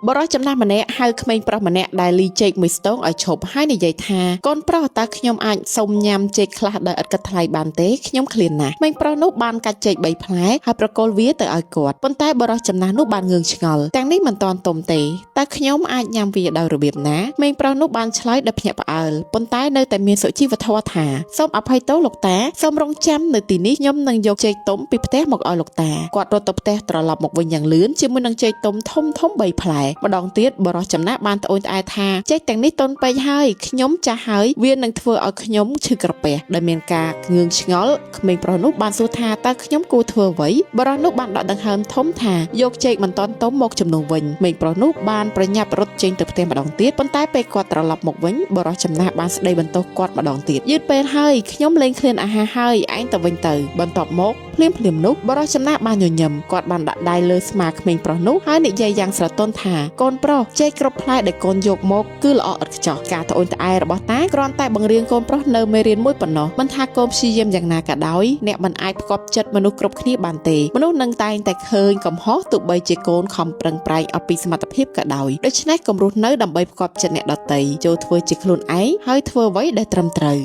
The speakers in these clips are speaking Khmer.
បរិសចំណាស់ម្នាក់ហៅក្មេងប្រុសម្នាក់ដែលលីចេកមួយស្ទងឲ្យឈប់ហើយនិយាយថាកូនប្រុសតើខ្ញុំអាចសុំញ៉ាំចេកខ្លះដោយឥតគិតថ្លៃបានទេខ្ញុំឃ្លានណាស់ក្មេងប្រុសនោះបានកាច់ចេក3ផ្លែហើយប្រគល់វាទៅឲ្យគាត់ប៉ុន្តែបរិសចំណាស់នោះបានងឿងឆ្ងល់ទាំងនេះមិនទាន់ទុំទេតើខ្ញុំអាចញ៉ាំវាដោយរបៀបណាក្មេងប្រុសនោះបានឆ្លើយដោយភ្ញាក់ផ្អើលប៉ុន្តែនៅតែមានសុជីវធម៌ថាសូមអភ័យទោសលោកតាសូមរងចាំនៅទីនេះខ្ញុំនឹងយកចេកទុំពីផ្ទះមកឲ្យលោកតាគាត់រត់ទៅផ្ទះត្រឡប់មកវិញយ៉ាងលឿនជាមួយនឹងចេកទុំធំ3ផ្លែម្ដងទៀតបរិសចំណាស់បានត្អូញត្អែថាចេកទាំងនេះទន់ពេកហើយខ្ញុំចាស់ហើយវានឹងធ្វើឲ្យខ្ញុំឈឺក្រពះដែលមានការងឿងឆ្ងល់ក្មេងប្រុសនោះបានសួរថាតើខ្ញុំគួរធ្វើអ្វីបរិសនោះបានដកដង្ហើមធំថាយកចេកមិនទាន់ទុំមកជំនួសវិញក្មេងប្រុសនោះបានប្រញាប់រត់ចេញទៅផ្ទះម្ដងទៀតប៉ុន្តែពេលគាត់ត្រឡប់មកវិញបរិសចំណាស់បានស្ដីបន្ទោសគាត់ម្ដងទៀតយឺតពេលហើយខ្ញុំលែងឃ្លានអាហារហើយឯងទៅវិញទៅបន្ទាប់មកភ្លាមនោះបរិសចំណាស់បានញញឹមគាត់បានដាក់ដៃលើស្មាក្មេងប្រុសនោះហើយនិយាយយ៉ាងស្រទន់ថាកូនប្រុសចេកគ្រប់ផ្លែដែលកូនយកមកគឺល្អឥតខ្ចោះការត្អូញត្អែរបស់តាគ្រាន់តែបង្រៀនកូនប្រុសនៅមេរៀនមួយប៉ុណ្ណោះមិនថាកូនព្យាយាមយ៉ាងណាក៏ដោយអ្នកមិនអាចផ្គប់ចិត្តមនុស្សគ្រប់គ្នាបានទេមនុស្សនឹងតែងតែឃើញកំហុសទោះបីជាកូនខំប្រឹងប្រែងអស់ពីសមត្ថភាពក៏ដោយដូច្នេះកុំរស់នៅដើម្បីផ្គប់ចិត្តអ្នកដទៃចូលធ្វើជាខ្លួនឯងហើយធ្វើអ្វីដែលត្រឹមត្រូវ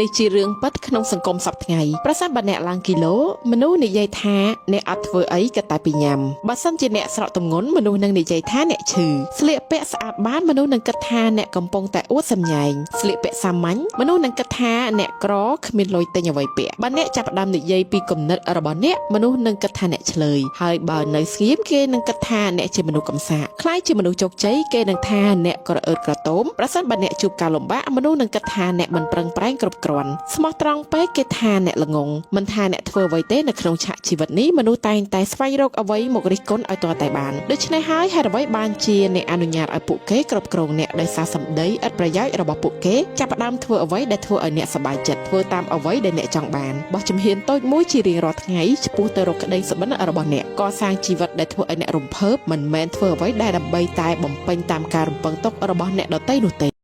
នេះជារឿងពិតក្នុងសង្គមសប្តាហ៍ថ្ងៃប្រសិនបើអ្នកឡើងគីឡូមនុស្សនិយាយថាអ្នកអត់ធ្វើអីក៏តែពីញ៉ាំបើសិនជាអ្នកស្រកទម្ងន់មនុស្សនឹងនិយាយថាអ្នកឈឺស្លៀកពាក់ស្អាតបានមនុស្សនឹងគិតថាអ្នកកំពុងតែអួតសម្ញែងស្លៀកពាក់សាមញ្ញមនុស្សនឹងគិតថាអ្នកក្រគ្មានលុយទិញអ្វីពាក់បើអ្នកចាប់ផ្ដើមនិយាយពីគំនិតរបស់អ្នកមនុស្សនឹងគិតថាអ្នកឆ្លើយហើយបើនៅស្ងៀមគេនឹងគិតថាអ្នកជាមនុស្សកំសាកខ្លាចជាមនុស្សជោគជ័យគេនឹងថាអ្នកក្រអឺតក្រទមប្រសិនបើអ្នកជួបការលំបាកមនុស្សនឹងគិតថាអ្នកមិនប្រឹងប្រែងគ្រប់គ្រាន់ស្មោះត្រង់ពេកគេថាអ្នកល្ងងមិនថាអ្នកធ្វើអ្វីទេនៅក្នុងឆាកជីវិតនេះមនុស្សតែងតែស្វែងរកអ្វីមករិះគន់ឲ្យទាល់តែបានដូច្នេះហើយហេតុអ្វីបានជាអ្នកអនុញ្ញាតឲ្យពួកគេគ្រប់គ្រងអ្នកដោយសារសម្ដីឥតប្រយោជន៍របស់ពួកគេចាប់ផ្ដើមធ្វើអ្វីដែលធ្វើឲ្យអ្នកសប្បាយចិត្តធ្វើតាមអ្វីដែលអ្នកចង់បានបោះជំហានតូចមួយជារៀងរាល់ថ្ងៃឆ្ពោះទៅរកក្តីសុបិនរបស់អ្នកកសាងជីវិតដែលធ្វើឲ្យអ្នករំភើបមិនមែនធ្វើអ្វីដែលដើម្បីតែបំពេញតាមការរំពឹងទុករបស់អ្នកដទៃនោះទេ